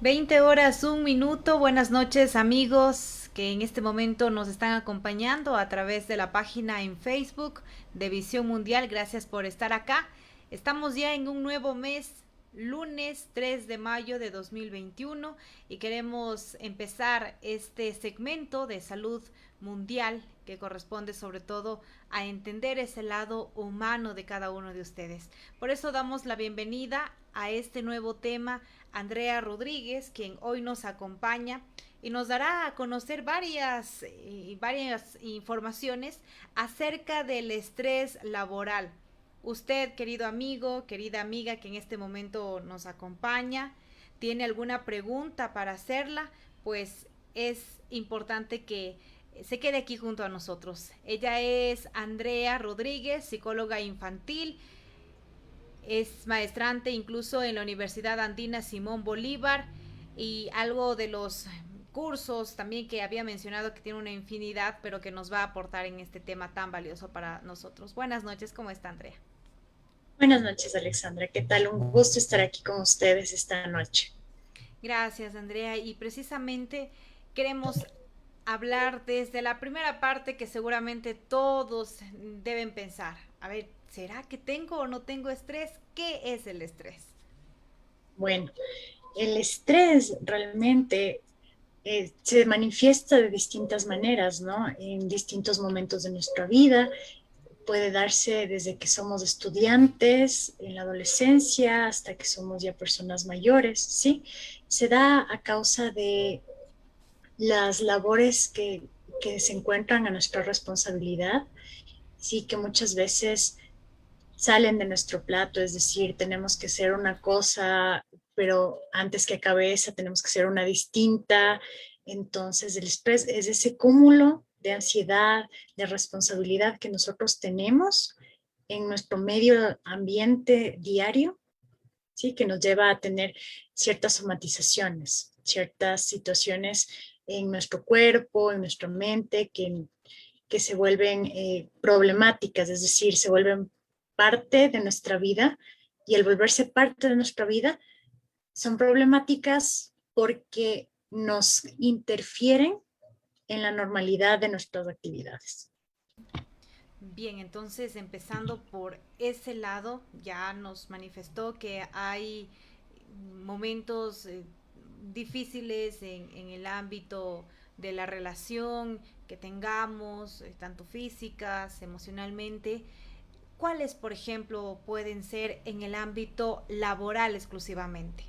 20 horas, un minuto. Buenas noches, amigos que en este momento nos están acompañando a través de la página en Facebook de Visión Mundial. Gracias por estar acá. Estamos ya en un nuevo mes, lunes 3 de mayo de 2021, y queremos empezar este segmento de salud mundial que corresponde sobre todo a entender ese lado humano de cada uno de ustedes. Por eso damos la bienvenida a este nuevo tema Andrea Rodríguez, quien hoy nos acompaña y nos dará a conocer varias informaciones acerca del estrés laboral. Usted, querido amigo, querida amiga que en este momento nos acompaña, tiene alguna pregunta para hacerla, pues es importante que se quede aquí junto a nosotros. Ella es Andrea Rodríguez, psicóloga infantil, es maestrante incluso en la Universidad Andina Simón Bolívar, y algo de los cursos también que había mencionado que tiene una infinidad, pero que nos va a aportar en este tema tan valioso para nosotros. Buenas noches, ¿cómo está Andrea? Buenas noches, Alexandra. ¿Qué tal? Un gusto estar aquí con ustedes esta noche. Gracias, Andrea. Y precisamente queremos hablar desde la primera parte que seguramente todos deben pensar. A ver, ¿será que tengo o no tengo estrés? ¿Qué es el estrés? Bueno, el estrés realmente se manifiesta de distintas maneras, ¿no? En distintos momentos de nuestra vida. Puede darse desde que somos estudiantes, en la adolescencia, hasta que somos ya personas mayores, ¿sí? Se da a causa de las labores que se encuentran a nuestra responsabilidad, sí, que muchas veces salen de nuestro plato, es decir, tenemos que hacer una cosa, pero antes que acabe esa tenemos que hacer una distinta. Entonces, el estrés es ese cúmulo de ansiedad, de responsabilidad que nosotros tenemos en nuestro medio ambiente diario, ¿sí? Que nos lleva a tener ciertas somatizaciones, ciertas situaciones en nuestro cuerpo, en nuestra mente, que se vuelven problemáticas, es decir, se vuelven parte de nuestra vida, y al volverse parte de nuestra vida son problemáticas porque nos interfieren en la normalidad de nuestras actividades. Bien, entonces empezando por ese lado, ya nos manifestó que hay momentos difíciles en el ámbito de la relación que tengamos, tanto físicas, emocionalmente. ¿Cuáles, por ejemplo, pueden ser en el ámbito laboral exclusivamente?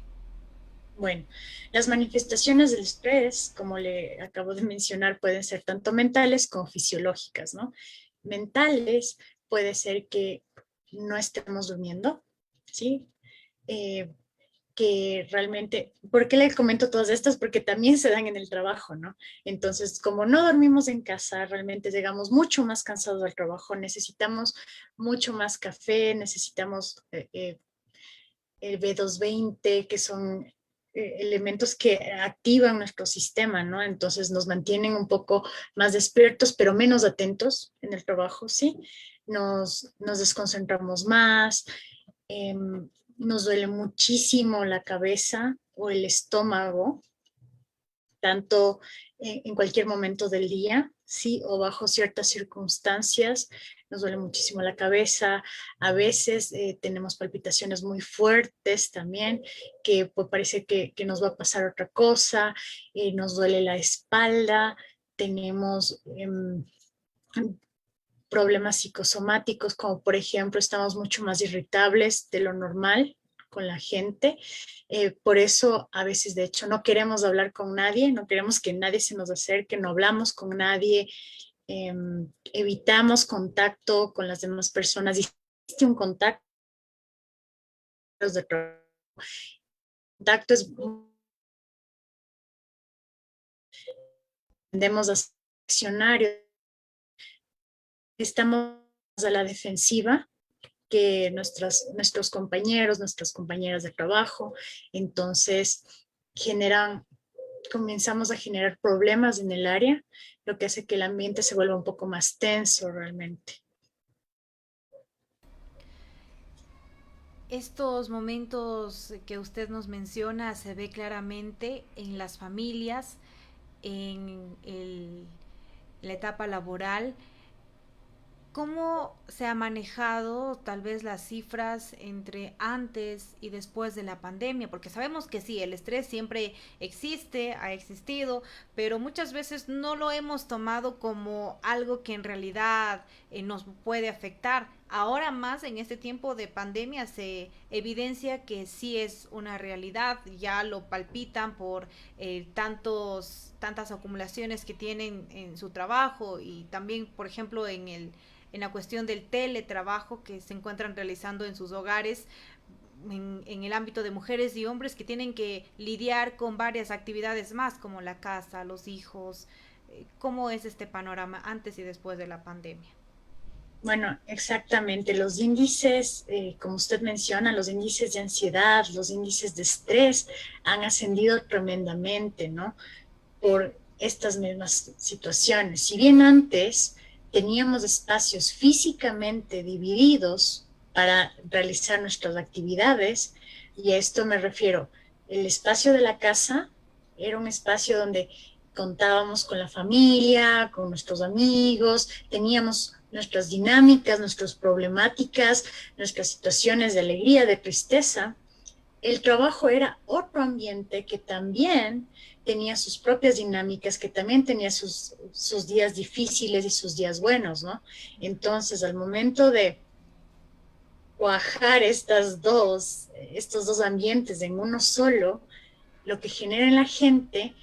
Bueno, las manifestaciones del estrés, como le acabo de mencionar, pueden ser tanto mentales como fisiológicas, ¿no? Mentales puede ser que no estemos durmiendo, ¿sí? Eh, que realmente, ¿por qué le comento todas estas? Porque también se dan en el trabajo, ¿no? Entonces, como no dormimos en casa, realmente llegamos mucho más cansados al trabajo, necesitamos mucho más café, necesitamos el B220, que son elementos que activan nuestro sistema, ¿no? Entonces nos mantienen un poco más despiertos, pero menos atentos en el trabajo, ¿sí? Nos desconcentramos más, eh, nos duele muchísimo la cabeza o el estómago, tanto en cualquier momento del día, sí, o bajo ciertas circunstancias. Nos duele muchísimo la cabeza, a veces tenemos palpitaciones muy fuertes también, que pues, parece que nos va a pasar otra cosa, nos duele la espalda, tenemos problemas psicosomáticos, como por ejemplo estamos mucho más irritables de lo normal con la gente. Por eso a veces de hecho no queremos hablar con nadie, no queremos que nadie se nos acerque, no hablamos con nadie, eh, evitamos contacto con las demás personas. Y existe un contacto de contacto es tendemos a accionar, estamos a la defensiva que nuestros compañeros, nuestras compañeras de trabajo. Entonces, generan, comenzamos a generar problemas en el área, lo que hace que el ambiente se vuelva un poco más tenso realmente. Estos momentos que usted nos menciona se ve claramente en las familias, en la etapa laboral. ¿Cómo se ha manejado tal vez las cifras entre antes y después de la pandemia? Porque sabemos que sí, el estrés siempre existe, ha existido, pero muchas veces no lo hemos tomado como algo que en realidad nos puede afectar. Ahora más en este tiempo de pandemia se evidencia que sí es una realidad, ya lo palpitan por tantas acumulaciones que tienen en su trabajo y también, por ejemplo, en la cuestión del teletrabajo que se encuentran realizando en sus hogares, en el ámbito de mujeres y hombres que tienen que lidiar con varias actividades más, como la casa, los hijos. ¿Cómo es este panorama antes y después de la pandemia? Bueno, exactamente. Los índices, como usted menciona, los índices de ansiedad, los índices de estrés han ascendido tremendamente, ¿no? Por estas mismas situaciones. Si bien antes teníamos espacios físicamente divididos para realizar nuestras actividades, y a esto me refiero, el espacio de la casa era un espacio donde contábamos con la familia, con nuestros amigos, teníamos nuestras dinámicas, nuestras problemáticas, nuestras situaciones de alegría, de tristeza. El trabajo era otro ambiente que también tenía sus propias dinámicas, que también tenía sus días difíciles y sus días buenos, ¿no? Entonces, al momento de cuajar estos dos ambientes en uno solo, lo que genera en la gente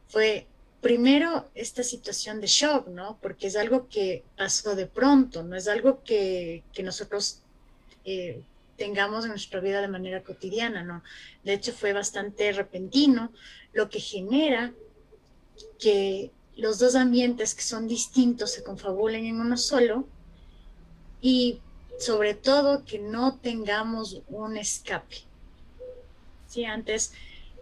fue primero esta situación de shock, ¿no? Porque es algo que pasó de pronto, no es algo que nosotros eh, tengamos en nuestra vida de manera cotidiana, ¿no? De hecho, fue bastante repentino, lo que genera que los dos ambientes que son distintos se confabulen en uno solo y sobre todo que no tengamos un escape. Sí, antes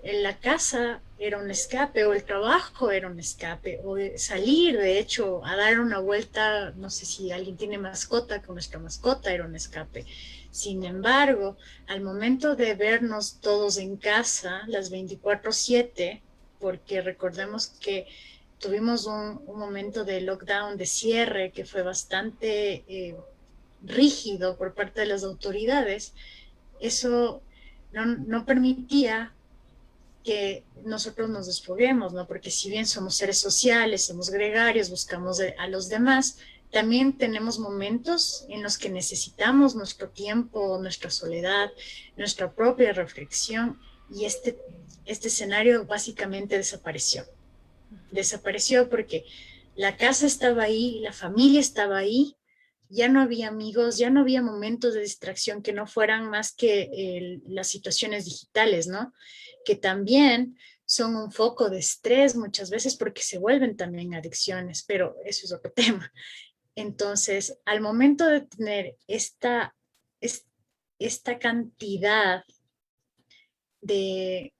la casa era un escape o el trabajo era un escape o salir, de hecho, a dar una vuelta, no sé si alguien tiene mascota, con nuestra mascota era un escape. Sin embargo, al momento de vernos todos en casa, las 24/7, porque recordemos que tuvimos un momento de lockdown, de cierre, que fue bastante rígido por parte de las autoridades, eso no permitía que nosotros nos desfoguemos, ¿no? Porque si bien somos seres sociales, somos gregarios, buscamos a los demás, también tenemos momentos en los que necesitamos nuestro tiempo, nuestra soledad, nuestra propia reflexión, y este escenario básicamente desapareció. Desapareció porque la casa estaba ahí, la familia estaba ahí, ya no había amigos, ya no había momentos de distracción que no fueran más que las situaciones digitales, ¿no? Que también son un foco de estrés muchas veces porque se vuelven también adicciones, pero eso es otro tema. Entonces, al momento de tener esta cantidad de,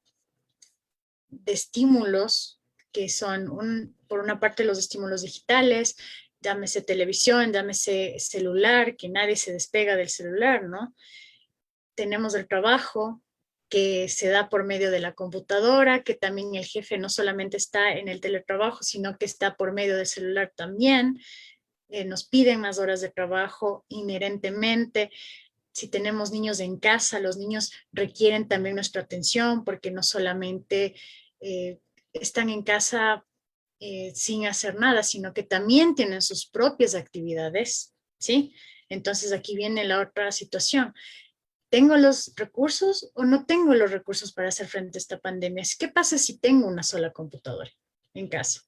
de estímulos, que son por una parte los estímulos digitales, llámese televisión, llámese celular, que nadie se despega del celular, ¿no? Tenemos el trabajo que se da por medio de la computadora, que también el jefe no solamente está en el teletrabajo, sino que está por medio del celular también. Nos piden más horas de trabajo inherentemente. Si tenemos niños en casa, los niños requieren también nuestra atención porque no solamente están en casa sin hacer nada, sino que también tienen sus propias actividades, ¿sí? Entonces aquí viene la otra situación. ¿Tengo los recursos o no tengo los recursos para hacer frente a esta pandemia? ¿Qué pasa si tengo una sola computadora en casa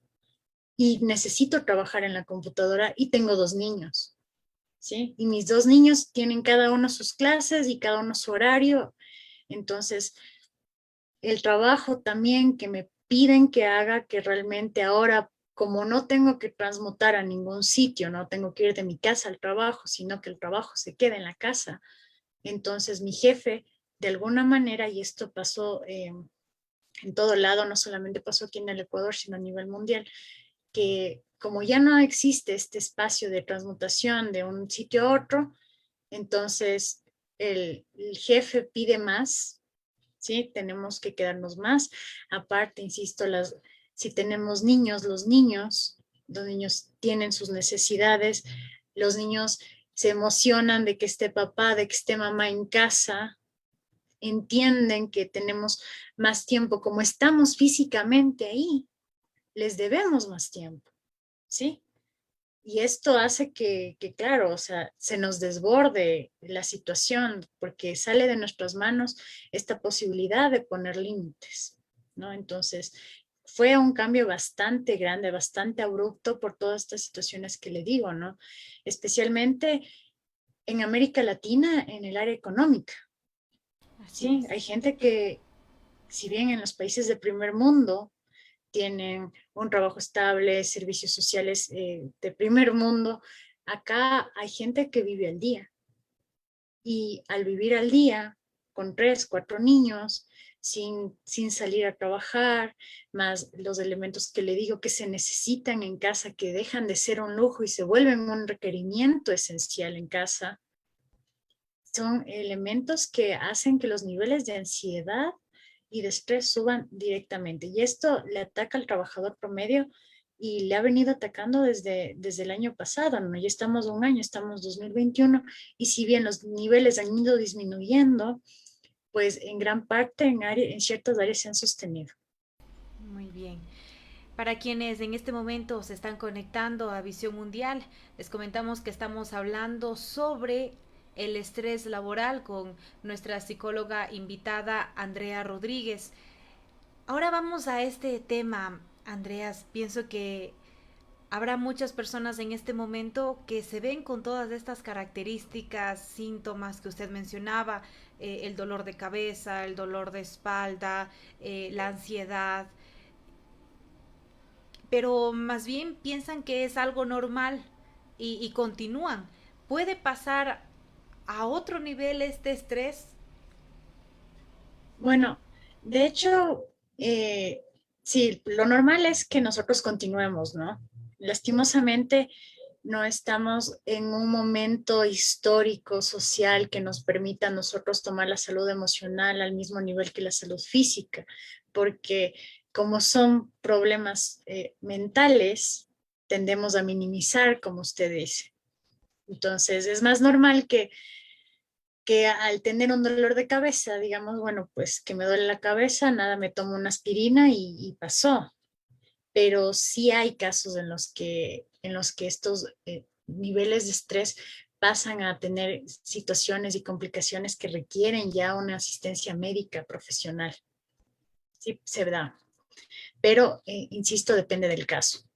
y necesito trabajar en la computadora y tengo dos niños? ¿Sí? Y mis dos niños tienen cada uno sus clases y cada uno su horario. Entonces, el trabajo también que me piden que haga, que realmente ahora, como no tengo que transmutar a ningún sitio, no tengo que ir de mi casa al trabajo, sino que el trabajo se queda en la casa. Entonces, mi jefe, de alguna manera, y esto pasó en todo lado, no solamente pasó aquí en el Ecuador, sino a nivel mundial, que como ya no existe este espacio de transmutación de un sitio a otro, entonces el jefe pide más, ¿sí? Tenemos que quedarnos más. Aparte, insisto, si tenemos niños, los niños tienen sus necesidades, los niños se emocionan de que esté papá, de que esté mamá en casa, entienden que tenemos más tiempo, como estamos físicamente ahí, les debemos más tiempo, ¿sí? Y esto hace claro, o sea, se nos desborde la situación porque sale de nuestras manos esta posibilidad de poner límites, ¿no? Entonces, fue un cambio bastante grande, bastante abrupto por todas estas situaciones que le digo, ¿no? Especialmente en América Latina, en el área económica, Así ¿sí? es. Hay gente que, si bien en los países de primer mundo, tienen un trabajo estable, servicios sociales de primer mundo. Acá hay gente que vive al día y al vivir al día con 3, 4 niños, sin salir a trabajar, más los elementos que le digo que se necesitan en casa, que dejan de ser un lujo y se vuelven un requerimiento esencial en casa, son elementos que hacen que los niveles de ansiedad y de estrés suban directamente. Y esto le ataca al trabajador promedio y le ha venido atacando desde el año pasado, ¿no? Ya estamos un año, estamos 2021, y si bien los niveles han ido disminuyendo, pues en gran parte en ciertas áreas se han sostenido. Muy bien. Para quienes en este momento se están conectando a Visión Mundial, les comentamos que estamos hablando sobre el estrés laboral con nuestra psicóloga invitada Andrea Rodríguez. Ahora vamos a este tema, Andreas. Pienso que habrá muchas personas en este momento que se ven con todas estas características, síntomas que usted mencionaba, el dolor de cabeza, el dolor de espalda, la ansiedad, pero más bien piensan que es algo normal y continúan. ¿Puede pasar a otro nivel este estrés? Bueno, de hecho, sí, lo normal es que nosotros continuemos, ¿no? Lastimosamente, no estamos en un momento histórico, social, que nos permita a nosotros tomar la salud emocional al mismo nivel que la salud física, porque como son problemas mentales, tendemos a minimizar, como usted dice. Entonces, es más normal que al tener un dolor de cabeza, digamos, bueno, pues que me duele la cabeza, nada, me tomo una aspirina y pasó. Pero sí hay casos en los que estos niveles de estrés pasan a tener situaciones y complicaciones que requieren ya una asistencia médica profesional. Sí, se da. Pero, insisto, depende del caso.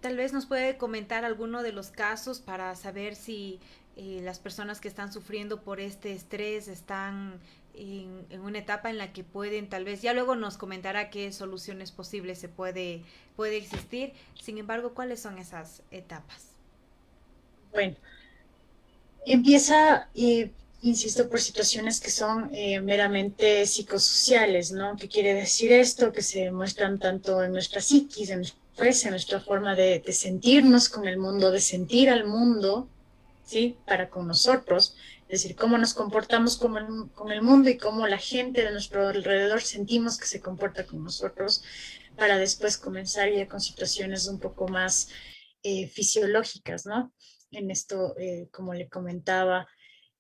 Tal vez nos puede comentar alguno de los casos para saber si las personas que están sufriendo por este estrés están en una etapa en la que pueden, tal vez, ya luego nos comentará qué soluciones posibles puede existir. Sin embargo, ¿cuáles son esas etapas? Bueno, empieza, insisto, por situaciones que son meramente psicosociales, ¿no? ¿Qué quiere decir esto? Que se muestran tanto en nuestra psiquis, en nuestra forma de sentirnos con el mundo, de sentir al mundo, ¿sí? Para con nosotros, es decir, cómo nos comportamos con el mundo y cómo la gente de nuestro alrededor sentimos que se comporta con nosotros, para después comenzar ya con situaciones un poco más fisiológicas, ¿no? En esto, como le comentaba,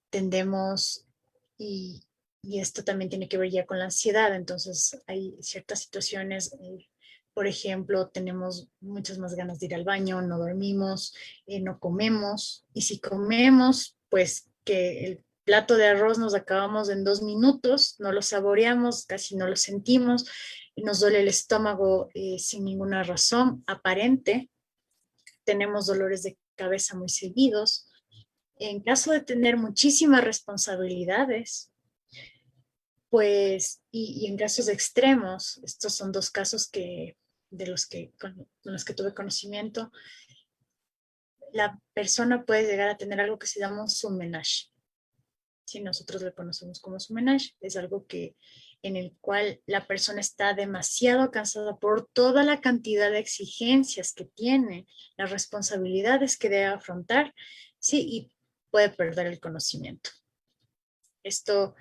tendemos y, y esto también tiene que ver ya con la ansiedad, entonces hay ciertas situaciones, por ejemplo, tenemos muchas más ganas de ir al baño, no dormimos, no comemos, y si comemos, pues que el plato de arroz nos acabamos en 2 minutos, no lo saboreamos, casi no lo sentimos, nos duele el estómago sin ninguna razón aparente, tenemos dolores de cabeza muy seguidos. En caso de tener muchísimas responsabilidades, pues, y en casos extremos, estos son 2 casos con los que tuve conocimiento, la persona puede llegar a tener algo que se llama un surmenage. Si nosotros lo conocemos como surmenage, es algo en el cual la persona está demasiado cansada por toda la cantidad de exigencias que tiene, las responsabilidades que debe afrontar, sí, y puede perder el conocimiento. Esto,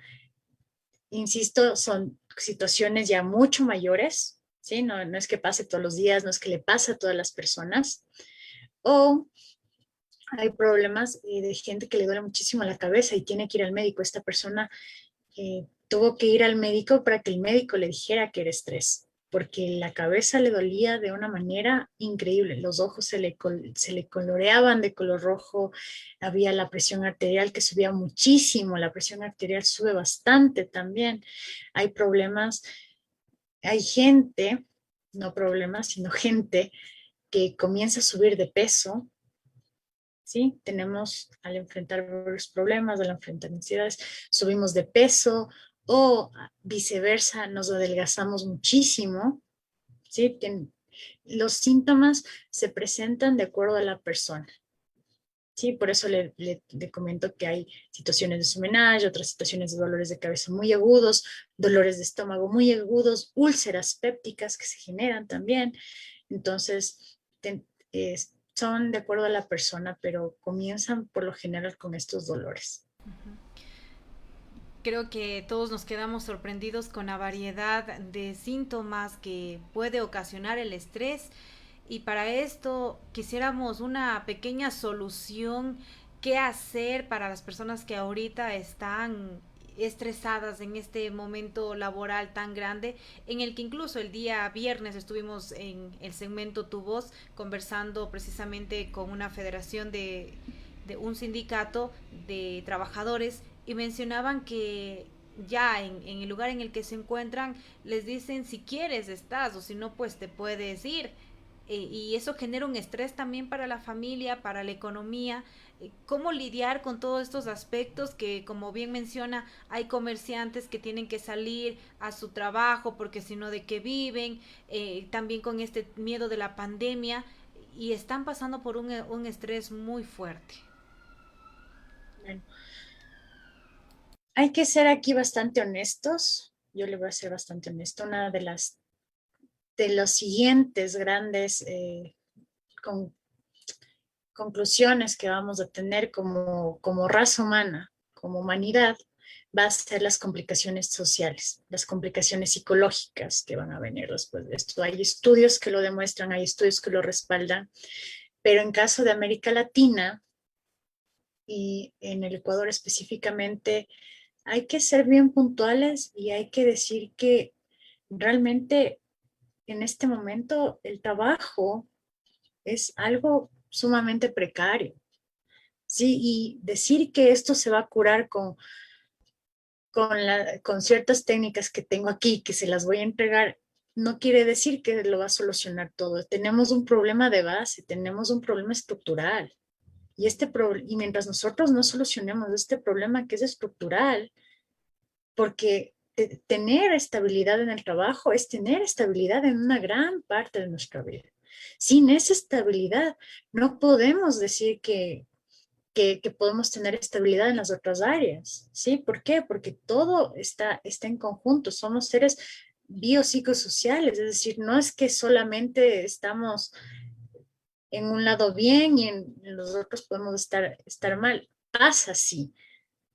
insisto, son situaciones ya mucho mayores, ¿sí? No, no es que pase todos los días, no es que le pase a todas las personas. O hay problemas de gente que le duele muchísimo la cabeza y tiene que ir al médico. Esta persona tuvo que ir al médico para que el médico le dijera que era estrés, porque la cabeza le dolía de una manera increíble. Los ojos se le coloreaban de color rojo, había la presión arterial que subía muchísimo, la presión arterial sube bastante también. Hay problemas, hay gente, no problemas, sino gente que comienza a subir de peso. ¿Sí? Tenemos al enfrentar varios problemas, al enfrentar ansiedades, subimos de peso o viceversa, nos adelgazamos muchísimo, ¿sí? Los síntomas se presentan de acuerdo a la persona. Sí, por eso le comento que hay situaciones de sumenage, otras situaciones de dolores de cabeza muy agudos, dolores de estómago muy agudos, úlceras pépticas que se generan también. Entonces, son de acuerdo a la persona, pero comienzan por lo general con estos dolores. Creo que todos nos quedamos sorprendidos con la variedad de síntomas que puede ocasionar el estrés y para esto quisiéramos una pequeña solución, qué hacer para las personas que ahorita están estresadas en este momento laboral tan grande, en el que incluso el día viernes estuvimos en el segmento Tu Voz conversando precisamente con una federación de un sindicato de trabajadores y mencionaban que ya en el lugar en el que se encuentran les dicen si quieres estás o si no pues te puedes ir. Y eso genera un estrés también para la familia, para la economía. ¿Cómo lidiar con todos estos aspectos que, como bien menciona, hay comerciantes que tienen que salir a su trabajo porque si no, ¿de qué viven? También con este miedo de la pandemia y están pasando por un estrés muy fuerte. Bueno, hay que ser aquí bastante honestos. Yo le voy a ser bastante honesto. Una de los siguientes grandes con, conclusiones que vamos a tener como raza humana, como humanidad, va a ser las complicaciones sociales, las complicaciones psicológicas que van a venir después de esto. Hay estudios que lo demuestran, hay estudios que lo respaldan, pero en caso de América Latina y en el Ecuador específicamente, hay que ser bien puntuales y hay que decir que realmente en este momento el trabajo es algo sumamente precario. Sí, y decir que esto se va a curar con ciertas técnicas que tengo aquí, que se las voy a entregar, no quiere decir que lo va a solucionar todo. Tenemos un problema de base, tenemos un problema estructural. Y mientras nosotros no solucionemos este problema que es estructural, porque tener estabilidad en el trabajo es tener estabilidad en una gran parte de nuestra vida. Sin esa estabilidad, no podemos decir que podemos tener estabilidad en las otras áreas. ¿Sí? ¿Por qué? Porque todo está en conjunto. Somos seres biopsicosociales, es decir, no es que solamente estamos en un lado bien y en los otros podemos estar mal. Pasa así,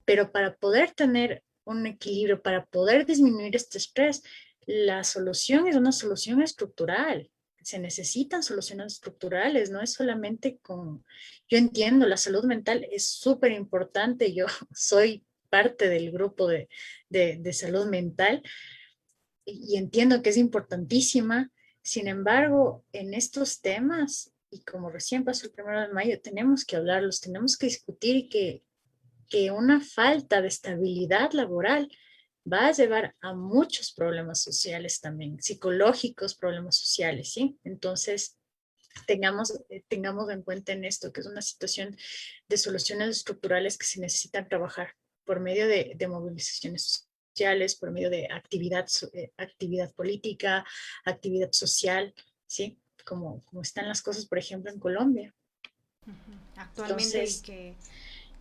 pero para poder tener un equilibrio, para poder disminuir este estrés, la solución es una solución estructural. Se necesitan soluciones estructurales, no es solamente con... Yo entiendo, la salud mental es súper importante, yo soy parte del grupo de salud mental y entiendo que es importantísima. Sin embargo, en estos temas, y como recién pasó el 1 de mayo, tenemos que hablarlos, tenemos que discutir y que una falta de estabilidad laboral va a llevar a muchos problemas sociales también, psicológicos, problemas sociales, ¿sí? Entonces, tengamos en cuenta en esto, que es una situación de soluciones estructurales que se necesitan trabajar por medio de movilizaciones sociales, por medio de actividad política, actividad social, ¿sí? Como están las cosas, por ejemplo, en Colombia. Actualmente y Entonces, que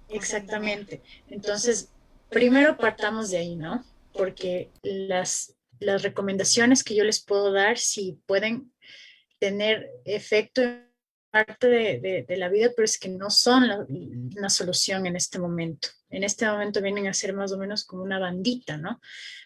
continúa. exactamente. Entonces, primero partamos de ahí, ¿no? Porque las recomendaciones que yo les puedo dar, si pueden tener efecto en parte de la vida, pero es que no son una solución en este momento. en este momento vienen a ser más o menos como una bandita, ¿no?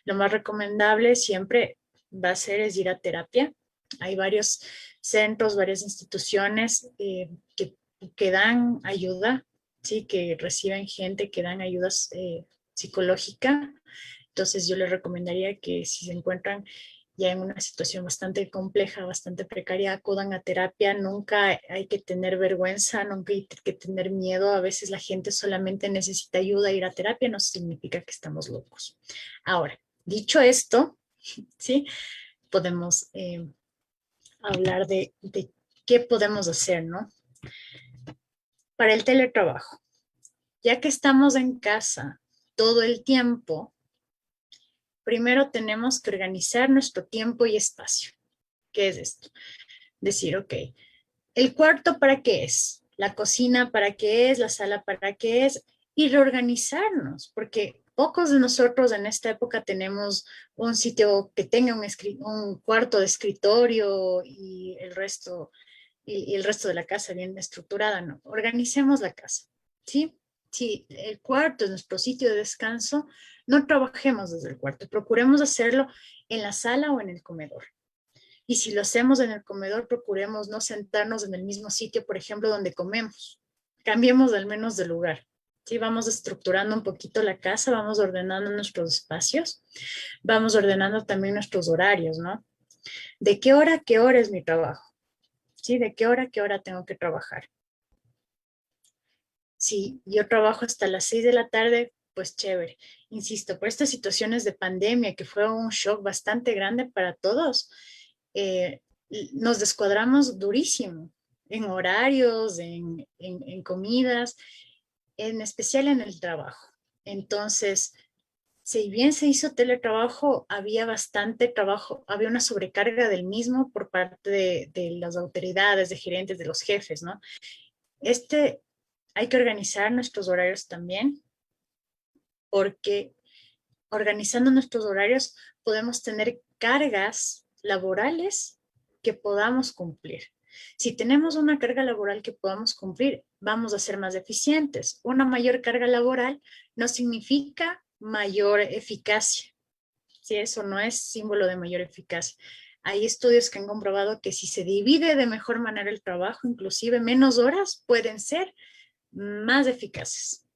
Lo más recomendable siempre va a ser es ir a terapia. Hay varios centros, varias instituciones que dan ayuda, ¿sí? Que reciben gente que dan ayuda psicológica. Entonces yo les recomendaría que si se encuentran ya en una situación bastante compleja, bastante precaria, acudan a terapia. Nunca hay que tener vergüenza, nunca hay que tener miedo. A veces la gente solamente necesita ayuda. Ir a terapia no significa que estamos locos. Ahora, dicho esto, ¿sí? Podemos hablar de qué podemos hacer, ¿no? Para el teletrabajo, ya que estamos en casa todo el tiempo, primero tenemos que organizar nuestro tiempo y espacio. ¿Qué es esto? Decir, ok, ¿el cuarto para qué es? ¿La cocina para qué es? ¿La sala para qué es? Y reorganizarnos, porque pocos de nosotros en esta época tenemos un sitio que tenga un cuarto de escritorio y y el resto de la casa bien estructurada, no. Organicemos la casa, ¿sí? Si el cuarto es nuestro sitio de descanso, no trabajemos desde el cuarto, procuremos hacerlo en la sala o en el comedor. Y si lo hacemos en el comedor, procuremos no sentarnos en el mismo sitio, por ejemplo, donde comemos. Cambiemos al menos de lugar. Sí, vamos estructurando un poquito la casa, vamos ordenando nuestros espacios, vamos ordenando también nuestros horarios, ¿no? ¿De qué hora a qué hora es mi trabajo? ¿Sí? ¿De qué hora a qué hora tengo que trabajar? Si yo trabajo hasta las 6 de la tarde, pues chévere. Insisto, por estas situaciones de pandemia, que fue un shock bastante grande para todos, eh, nos descuadramos durísimo en horarios, en comidas, en especial en el trabajo. Entonces, si bien se hizo teletrabajo, había bastante trabajo, había una sobrecarga del mismo por parte de las autoridades, de gerentes, de los jefes, ¿no? Este, hay que organizar nuestros horarios también, porque organizando nuestros horarios podemos tener cargas laborales que podamos cumplir. Si tenemos una carga laboral que podamos cumplir, vamos a ser más eficientes. Una mayor carga laboral no significa mayor eficacia. Si eso no es símbolo de mayor eficacia. Hay estudios que han comprobado que si se divide de mejor manera el trabajo, inclusive menos horas pueden ser más eficaces.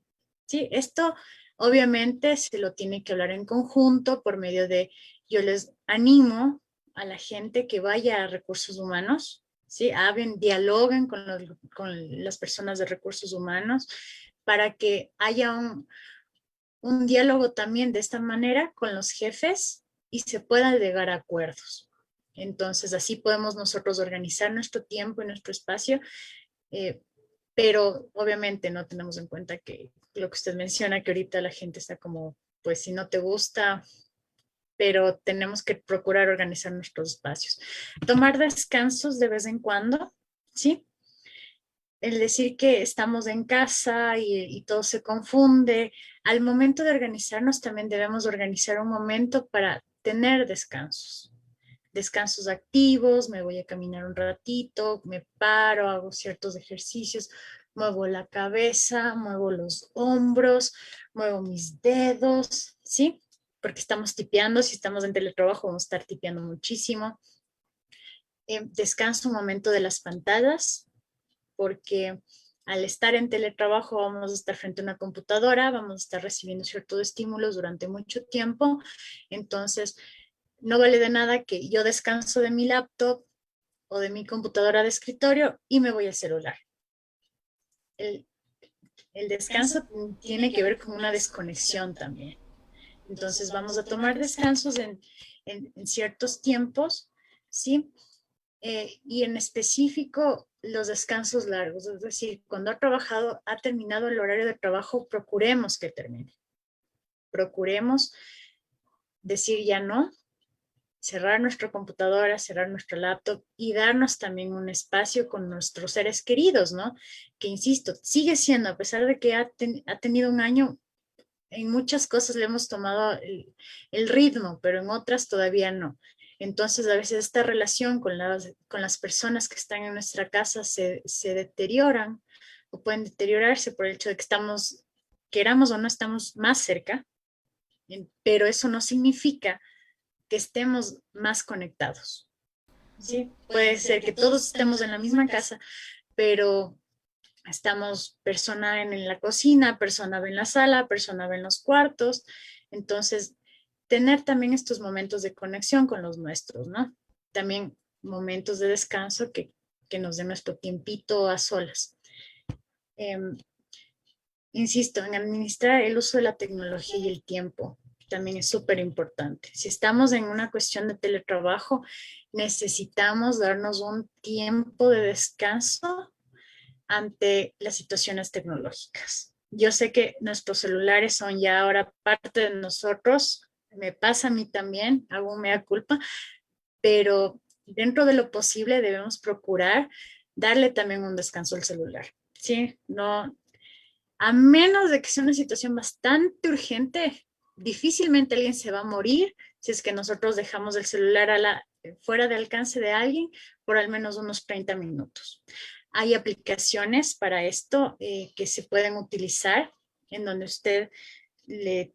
¿Sí? Esto obviamente se lo tiene que hablar en conjunto por medio de, yo les animo a la gente que vaya a recursos humanos, ¿sí? Hablen, dialoguen con las personas de recursos humanos para que haya un diálogo también de esta manera con los jefes y se puedan llegar a acuerdos. Entonces, así podemos nosotros organizar nuestro tiempo y nuestro espacio, eh, pero obviamente no tenemos en cuenta que lo que usted menciona, que ahorita la gente está como, pues si no te gusta, pero tenemos que procurar organizar nuestros espacios. Tomar descansos de vez en cuando, ¿sí? El decir que estamos en casa y todo se confunde. Al momento de organizarnos también debemos organizar un momento para tener descansos. Descansos activos, me voy a caminar un ratito, me paro, hago ciertos ejercicios, muevo la cabeza, muevo los hombros, muevo mis dedos, ¿sí? Porque estamos tipeando, si estamos en teletrabajo vamos a estar tipeando muchísimo. Descanso un momento de las pantallas, porque al estar en teletrabajo vamos a estar frente a una computadora, vamos a estar recibiendo ciertos estímulos durante mucho tiempo, entonces no vale de nada que yo descanso de mi laptop o de mi computadora de escritorio y me voy al celular. El, el descanso tiene que ver con una desconexión también. Entonces vamos a tomar descansos en ciertos tiempos, ¿sí? Y en específico los descansos largos, es decir, cuando ha terminado el horario de trabajo, procuremos que termine. Procuremos decir ya no, cerrar nuestra computadora, cerrar nuestro laptop y darnos también un espacio con nuestros seres queridos, ¿no? Que insisto, sigue siendo, a pesar de que ha tenido un año, en muchas cosas le hemos tomado el ritmo, pero en otras todavía no. Entonces, a veces esta relación con las personas que están en nuestra casa se deterioran o pueden deteriorarse por el hecho de que estamos queramos o no, estamos más cerca, pero eso no significa que estemos más conectados. ¿Sí? Puede ser que todos estemos en la misma casa, pero estamos persona en la cocina, persona ve en la sala, persona ve en los cuartos. Entonces, tener también estos momentos de conexión con los nuestros, ¿no? También momentos de descanso que nos den nuestro tiempito a solas. Insisto, en administrar el uso de la tecnología y el tiempo también es súper importante. Si estamos en una cuestión de teletrabajo, necesitamos darnos un tiempo de descanso ante las situaciones tecnológicas. Yo sé que nuestros celulares son ya ahora parte de nosotros, me pasa a mí también, hago mea culpa, pero dentro de lo posible debemos procurar darle también un descanso al celular. Sí, no, a menos de que sea una situación bastante urgente, difícilmente alguien se va a morir si es que nosotros dejamos el celular fuera de alcance de alguien por al menos unos 30 minutos. Hay aplicaciones para esto que se pueden utilizar en donde usted le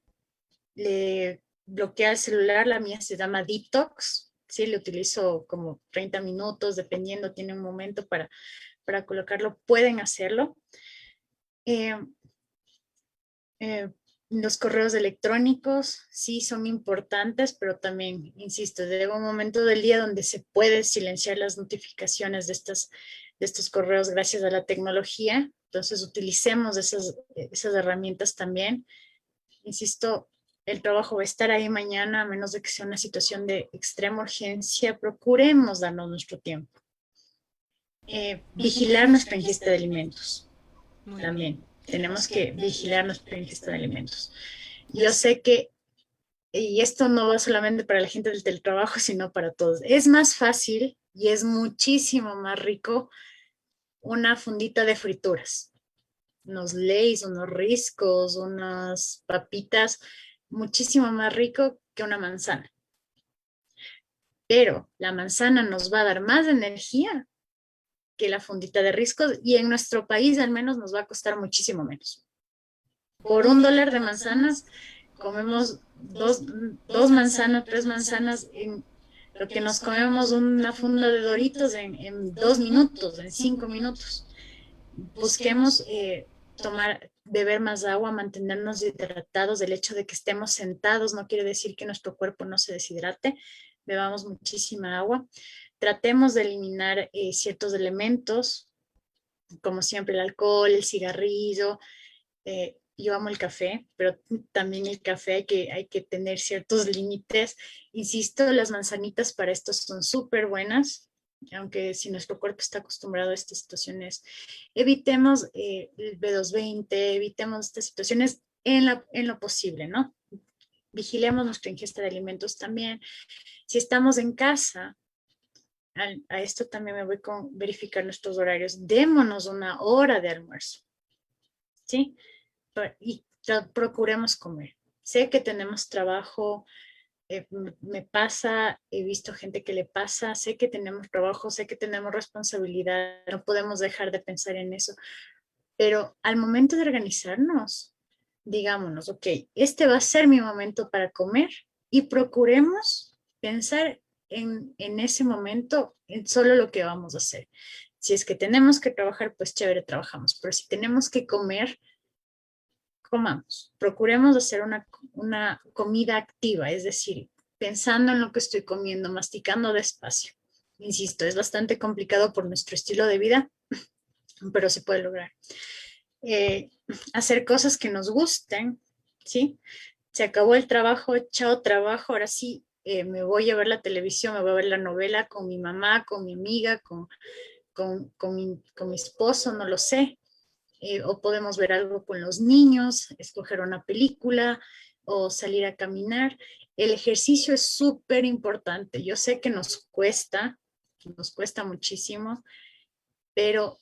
bloquea el celular. La mía se llama Detox. Sí, le utilizo como 30 minutos, dependiendo, tiene un momento para colocarlo. Pueden hacerlo. Eh, los correos electrónicos sí son importantes, pero también, insisto, llega un momento del día donde se puede silenciar las notificaciones de estos correos gracias a la tecnología. Entonces, utilicemos esas herramientas también. Insisto, el trabajo va a estar ahí mañana, a menos de que sea una situación de extrema urgencia. Procuremos darnos nuestro tiempo. Vigilar nuestra ingesta de alimentos también. Tenemos que vigilar nuestra ingesta de alimentos. Yo sé que, y esto no va solamente para la gente del teletrabajo, sino para todos, es más fácil y es muchísimo más rico una fundita de frituras, unos Lay's, unos riscos, unas papitas, muchísimo más rico que una manzana. Pero la manzana nos va a dar más energía que la fundita de riscos y en nuestro país al menos nos va a costar muchísimo menos. Por $1 de manzanas comemos dos manzanas, 3 manzanas, en lo que nos comemos una funda de Doritos en 2 minutos, en 5 minutos. Busquemos beber más agua, mantenernos hidratados. El hecho de que estemos sentados no quiere decir que nuestro cuerpo no se deshidrate. Bebamos muchísima agua. Tratemos de eliminar ciertos elementos, como siempre el alcohol, el cigarrillo. Yo amo el café, pero también el café hay que tener ciertos límites. Insisto, las manzanitas para esto son súper buenas, aunque si nuestro cuerpo está acostumbrado a estas situaciones, evitemos el B220, evitemos estas situaciones en lo posible, ¿no? Vigilemos nuestra ingesta de alimentos también. Si estamos en casa, a esto también me voy con verificar nuestros horarios. Démonos una hora de almuerzo, ¿sí? Y procuremos comer. Sé que tenemos trabajo, me pasa, he visto gente que le pasa, sé que tenemos trabajo, sé que tenemos responsabilidad, no podemos dejar de pensar en eso, pero al momento de organizarnos, digámonos, ok, este va a ser mi momento para comer y procuremos pensar en ese momento, en solo lo que vamos a hacer. Si es que tenemos que trabajar, pues chévere, trabajamos, pero si tenemos que comer, comamos. Procuremos hacer una comida activa, es decir, pensando en lo que estoy comiendo, masticando despacio. Insisto, es bastante complicado por nuestro estilo de vida, pero se puede lograr. Eh, hacer cosas que nos gusten, ¿sí? Se acabó el trabajo, chao trabajo, ahora sí me voy a ver la televisión, me voy a ver la novela con mi mamá, con mi amiga, con mi esposo, no lo sé. O podemos ver algo con los niños, escoger una película o salir a caminar. El ejercicio es súper importante. Yo sé que nos cuesta muchísimo, pero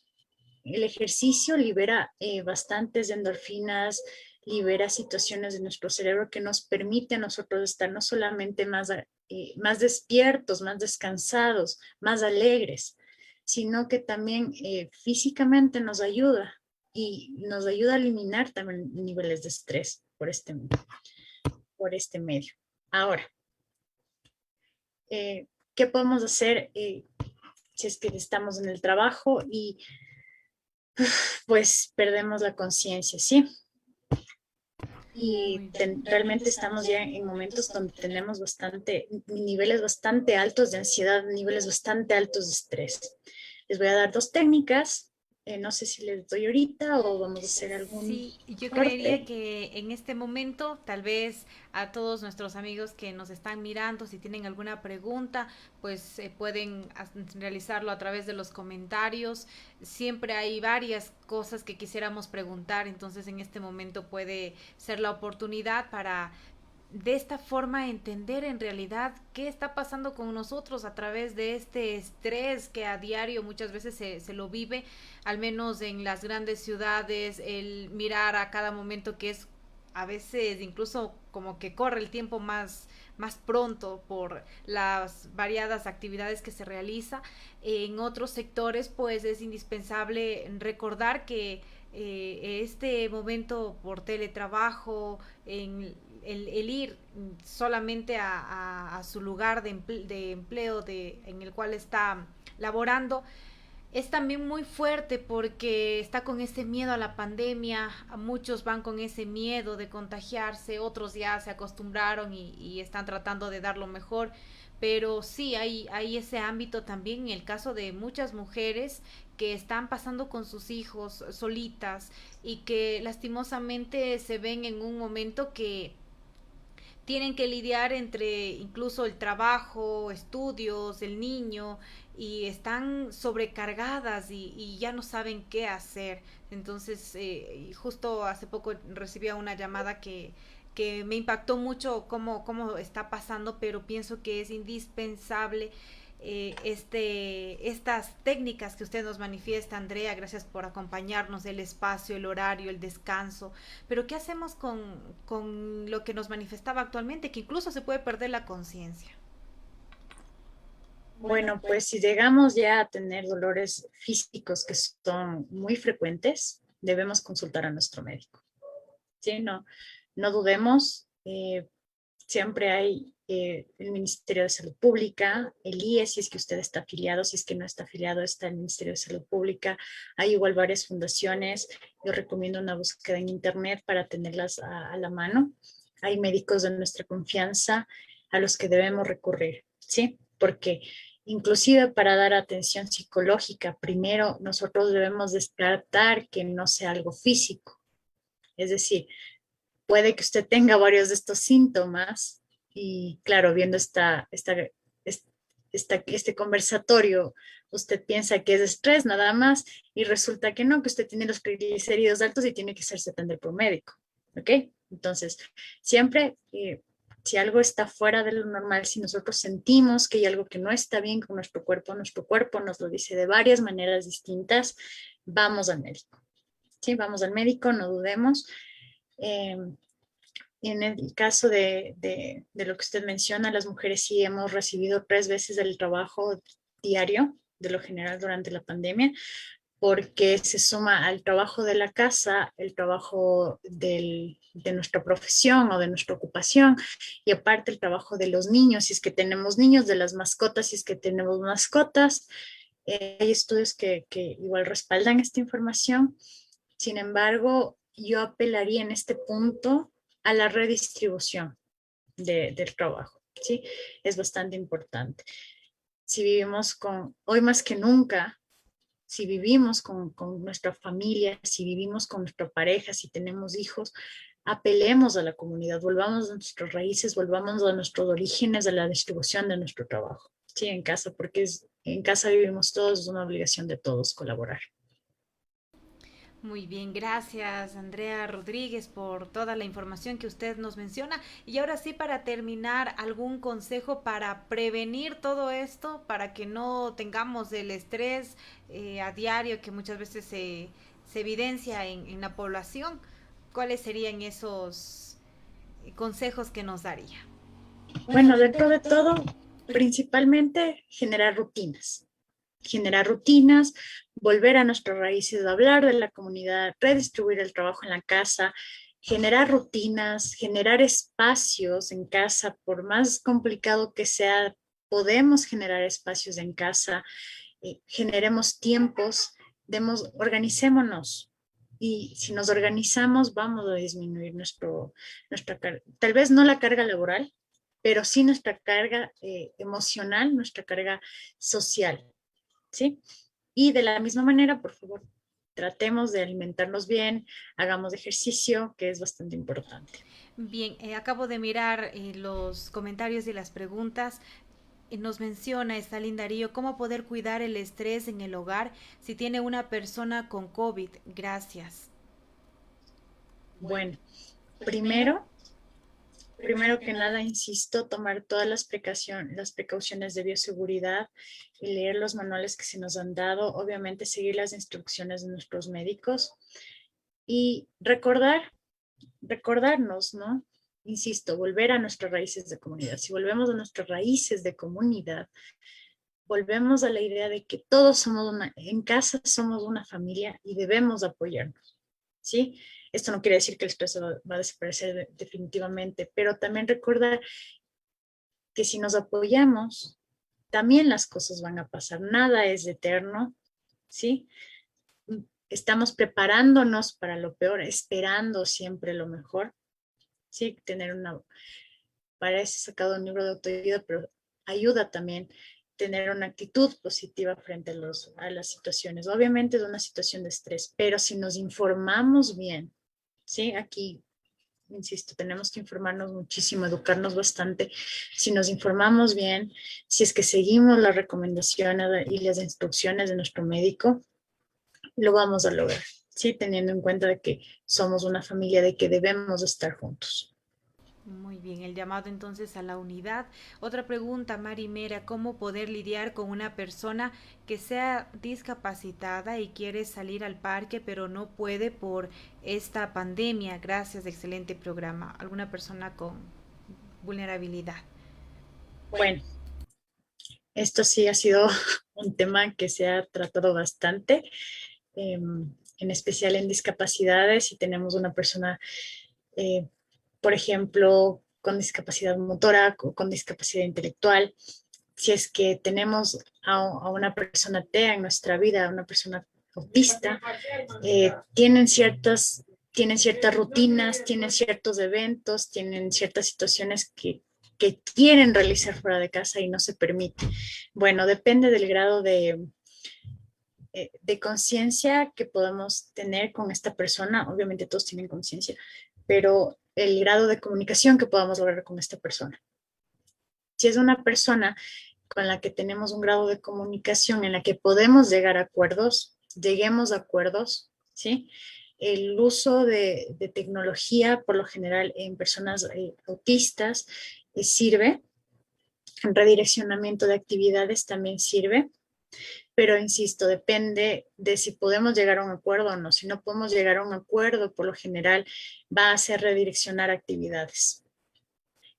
el ejercicio libera bastantes endorfinas, libera situaciones de nuestro cerebro que nos permite a nosotros estar no solamente más despiertos, más descansados, más alegres, sino que también físicamente nos ayuda. y nos ayuda a eliminar también niveles de estrés por este medio. Ahora, ¿qué podemos hacer si es que estamos en el trabajo y pues perdemos la conciencia, ¿sí? Y Muy bien. realmente estamos ya en momentos donde tenemos niveles bastante altos de ansiedad, niveles bastante altos de estrés. Les voy a dar dos técnicas. No sé si les doy ahorita o vamos a hacer algún Sí, yo creería corte. que en este momento, tal vez a todos nuestros amigos que nos están mirando, si tienen alguna pregunta, pues pueden realizarlo a través de los comentarios. Siempre hay varias cosas que quisiéramos preguntar, entonces en este momento puede ser la oportunidad para de esta forma entender en realidad qué está pasando con nosotros a través de este estrés que a diario muchas veces se lo vive, al menos en las grandes ciudades, el mirar a cada momento que es a veces incluso como que corre el tiempo más pronto por las variadas actividades que se realiza. En otros sectores pues es indispensable recordar que este momento por teletrabajo, en el ir solamente a su lugar de empleo en el cual está laborando, es también muy fuerte porque está con ese miedo a la pandemia, muchos van con ese miedo de contagiarse, otros ya se acostumbraron y están tratando de dar lo mejor, pero sí hay ese ámbito también en el caso de muchas mujeres que están pasando con sus hijos solitas y que lastimosamente se ven en un momento que tienen que lidiar entre incluso el trabajo, estudios, el niño, y están sobrecargadas y ya no saben qué hacer. Entonces, justo hace poco recibía una llamada que me impactó mucho cómo está pasando, pero pienso que es indispensable estas técnicas que usted nos manifiesta, Andrea. Gracias por acompañarnos, el espacio, el horario, el descanso. Pero ¿qué hacemos con lo que nos manifestaba actualmente? Que incluso se puede perder la conciencia. Bueno, pues si llegamos ya a tener dolores físicos que son muy frecuentes, debemos consultar a nuestro médico. ¿Sí? No dudemos. Siempre hay el Ministerio de Salud Pública, el IES, si es que usted está afiliado, si es que no está afiliado, está el Ministerio de Salud Pública. Hay igual varias fundaciones. Yo recomiendo una búsqueda en Internet para tenerlas a la mano. Hay médicos de nuestra confianza a los que debemos recurrir, ¿sí? Porque inclusive para dar atención psicológica, primero nosotros debemos descartar que no sea algo físico. Es decir, puede que usted tenga varios de estos síntomas y claro, viendo este conversatorio, usted piensa que es estrés nada más y resulta que no, que usted tiene los triglicéridos altos y tiene que hacerse atender por médico. ¿Ok? Entonces, siempre, si algo está fuera de lo normal, si nosotros sentimos que hay algo que no está bien con nuestro cuerpo nos lo dice de varias maneras distintas, vamos al médico. Sí, vamos al médico, no dudemos. Eh, en el caso de lo que usted menciona, las mujeres sí hemos recibido 3 veces el trabajo diario, de lo general durante la pandemia, porque se suma al trabajo de la casa, el trabajo de nuestra profesión o de nuestra ocupación, y aparte el trabajo de los niños, si es que tenemos niños, de las mascotas, si es que tenemos mascotas. Hay estudios que igual respaldan esta información. Sin embargo, yo apelaría en este punto a la redistribución del trabajo, ¿sí? Es bastante importante. Si vivimos hoy más que nunca, si vivimos con nuestra familia, si vivimos con nuestra pareja, si tenemos hijos, apelemos a la comunidad, volvamos a nuestras raíces, volvamos a nuestros orígenes, a la distribución de nuestro trabajo, ¿sí? En casa, porque en casa vivimos todos, es una obligación de todos colaborar. Muy bien, gracias Andrea Rodríguez por toda la información que usted nos menciona. Y ahora sí, para terminar, ¿algún consejo para prevenir todo esto, para que no tengamos el estrés a diario que muchas veces se evidencia en la población? ¿Cuáles serían esos consejos que nos daría? Bueno, dentro de todo, principalmente generar rutinas. generar rutinas, volver a nuestras raíces, hablar de la comunidad, redistribuir el trabajo en la casa, generar rutinas, generar espacios en casa, por más complicado que sea, podemos generar espacios en casa, generemos tiempos, organicémonos. Y si nos organizamos, vamos a disminuir nuestra carga, tal vez no la carga laboral, pero sí nuestra carga emocional, nuestra carga social, ¿sí? Y de la misma manera, por favor, tratemos de alimentarnos bien, hagamos ejercicio, que es bastante importante. Bien, acabo de mirar los comentarios y las preguntas. Nos menciona Stalin Darío cómo poder cuidar el estrés en el hogar si tiene una persona con COVID. Gracias. Bueno, primero que nada, insisto, tomar todas las precauciones de bioseguridad y leer los manuales que se nos han dado, obviamente seguir las instrucciones de nuestros médicos y recordarnos, ¿no? Insisto, volver a nuestras raíces de comunidad. Si volvemos a nuestras raíces de comunidad, volvemos a la idea de que todos en casa somos una familia y debemos apoyarnos, ¿sí? Esto no quiere decir que el estrés va a desaparecer definitivamente, pero también recordar que si nos apoyamos, también las cosas van a pasar. Nada es eterno, ¿sí? Estamos preparándonos para lo peor, esperando siempre lo mejor, ¿sí? Parece sacado un libro de autoayuda, pero ayuda también tener una actitud positiva frente a las situaciones. Obviamente es una situación de estrés, pero si nos informamos bien, ¿sí? Aquí, insisto, tenemos que informarnos muchísimo, educarnos bastante. Si nos informamos bien, si es que seguimos las recomendaciones y las instrucciones de nuestro médico, lo vamos a lograr, ¿sí? Teniendo en cuenta de que somos una familia, de que debemos estar juntos. Muy bien, el llamado entonces a la unidad. Otra pregunta, Marimera, ¿cómo poder lidiar con una persona que sea discapacitada y quiere salir al parque pero no puede por esta pandemia? Gracias, excelente programa. ¿Alguna persona con vulnerabilidad? Bueno, esto sí ha sido un tema que se ha tratado bastante, en especial en discapacidades. Si tenemos una persona, eh, por ejemplo, con discapacidad motora, con discapacidad intelectual, si es que tenemos a una persona TEA en nuestra vida, a una persona autista, tienen ciertas rutinas, tienen ciertos eventos, tienen ciertas situaciones que quieren realizar fuera de casa y no se permite. Bueno, depende del grado de conciencia que podemos tener con esta persona. Obviamente todos tienen conciencia, pero el grado de comunicación que podamos lograr con esta persona. Si es una persona con la que tenemos un grado de comunicación en la que podemos llegar a acuerdos, lleguemos a acuerdos, ¿sí? El uso de tecnología, por lo general en personas autistas, sirve. El redireccionamiento de actividades también sirve, pero insisto, depende de si podemos llegar a un acuerdo o no. Si no podemos llegar a un acuerdo, por lo general va a ser redireccionar actividades.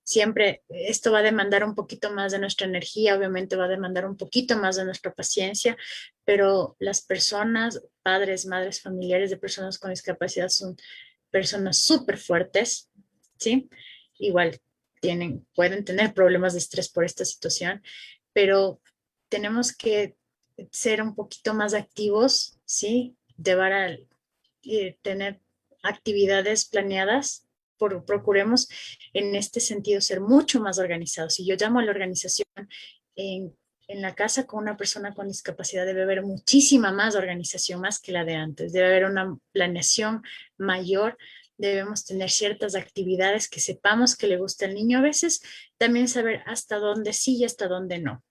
Siempre esto va a demandar un poquito más de nuestra energía, obviamente va a demandar un poquito más de nuestra paciencia, pero las personas, padres, madres, familiares de personas con discapacidad son personas súper fuertes, ¿sí? Igual pueden tener problemas de estrés por esta situación, pero tenemos que ser un poquito más activos, ¿sí? Tener actividades planeadas, procuremos en este sentido ser mucho más organizados. Si yo llamo a la organización en, en la casa con una persona con discapacidad, debe haber muchísima más organización, más que la de antes. Debe haber una planeación mayor. Debemos tener ciertas actividades que sepamos que le gusta al niño. A veces también saber hasta dónde sí y hasta dónde no.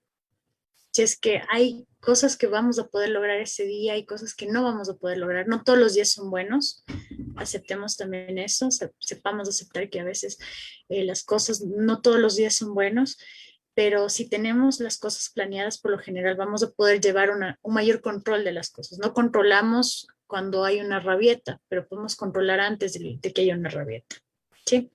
Si es que hay cosas que vamos a poder lograr ese día, hay cosas que no vamos a poder lograr. No todos los días son buenos. Aceptemos también eso, sepamos aceptar que a veces las cosas no todos los días son buenos, pero si tenemos las cosas planeadas, por lo general vamos a poder llevar un mayor control de las cosas. No controlamos cuando hay una rabieta, pero podemos controlar antes de que haya una rabieta. ¿Sí?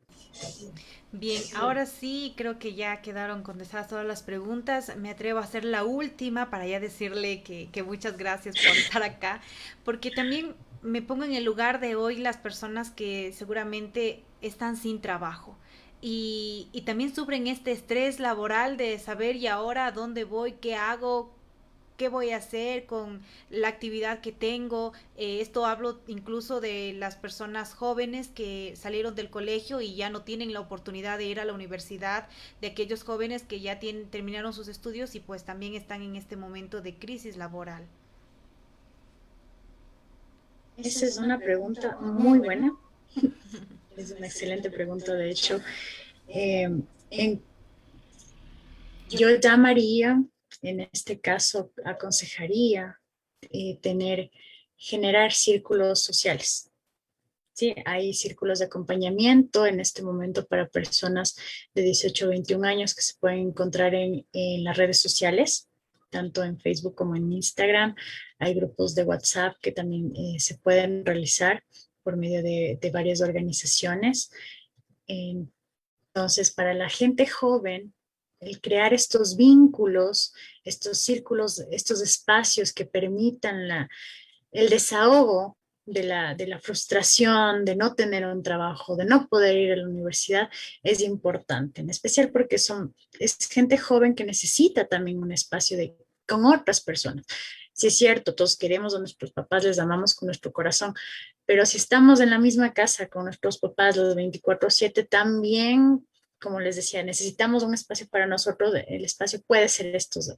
Bien, ahora sí creo que ya quedaron contestadas todas las preguntas. Me atrevo a hacer la última para ya decirle que muchas gracias por estar acá, porque también me pongo en el lugar de hoy las personas que seguramente están sin trabajo y también sufren este estrés laboral de saber y ahora a dónde voy, qué hago, qué voy a hacer con la actividad que tengo. Esto hablo incluso de las personas jóvenes que salieron del colegio y ya no tienen la oportunidad de ir a la universidad, de aquellos jóvenes que ya terminaron sus estudios y pues también están en este momento de crisis laboral. Esa es una pregunta muy buena. Es una excelente pregunta, de hecho. Eh, en, yo llamaría, en este caso, aconsejaría tener, generar círculos sociales. Sí, hay círculos de acompañamiento en este momento para personas de 18 a 21 años que se pueden encontrar en las redes sociales, tanto en Facebook como en Instagram. Hay grupos de WhatsApp que también se pueden realizar por medio de varias organizaciones. Entonces, para la gente joven, el crear estos vínculos, estos círculos, estos espacios que permitan el desahogo de la frustración, de no tener un trabajo, de no poder ir a la universidad, es importante, en especial porque es gente joven que necesita también un espacio con otras personas. Si es cierto, todos queremos a nuestros papás, les amamos con nuestro corazón, pero si estamos en la misma casa con nuestros papás los 24/7, también, como les decía, necesitamos un espacio para nosotros. El espacio puede ser estos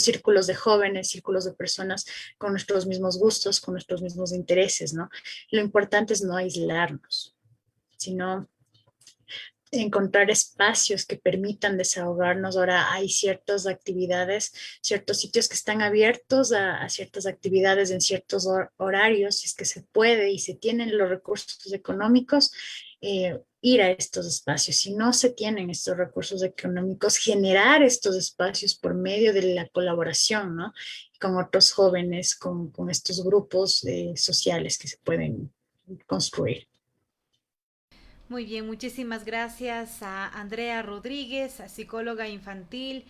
círculos de jóvenes, círculos de personas con nuestros mismos gustos, con nuestros mismos intereses, ¿no? Lo importante es no aislarnos, sino encontrar espacios que permitan desahogarnos. Ahora hay ciertas actividades, ciertos sitios que están abiertos a ciertas actividades en ciertos horarios, si es que se puede y se tienen los recursos económicos, ir a estos espacios. Si no se tienen estos recursos económicos, generar estos espacios por medio de la colaboración, ¿no? Con otros jóvenes, con estos grupos sociales que se pueden construir. Muy bien, muchísimas gracias a Andrea Rodríguez, psicóloga infantil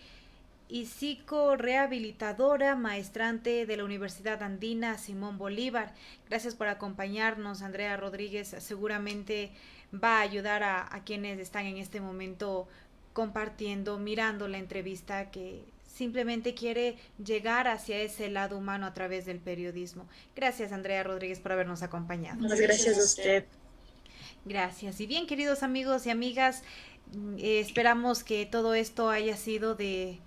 y psicorehabilitadora, maestrante de la Universidad Andina Simón Bolívar. Gracias por acompañarnos, Andrea Rodríguez. Seguramente va a ayudar a quienes están en este momento compartiendo, mirando la entrevista, que simplemente quiere llegar hacia ese lado humano a través del periodismo. Gracias, Andrea Rodríguez, por habernos acompañado. Muchas gracias a usted. Gracias. Y bien, queridos amigos y amigas, esperamos que todo esto haya sido de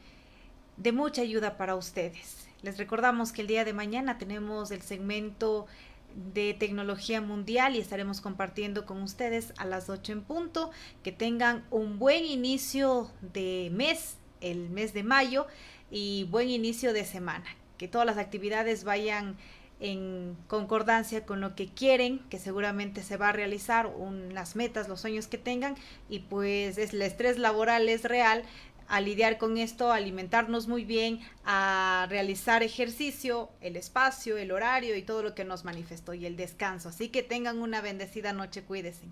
mucha ayuda para ustedes. Les recordamos que el día de mañana tenemos el segmento de tecnología mundial y estaremos compartiendo con ustedes a las 8 en punto. Que tengan un buen inicio de mes, el mes de mayo, y buen inicio de semana. Que todas las actividades vayan en concordancia con lo que quieren, que seguramente se va a realizar, las metas, los sueños que tengan, y pues el estrés laboral es real. A lidiar con esto, a alimentarnos muy bien, a realizar ejercicio, el espacio, el horario y todo lo que nos manifestó, y el descanso. Así que tengan una bendecida noche, cuídense.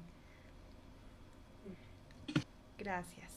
Gracias.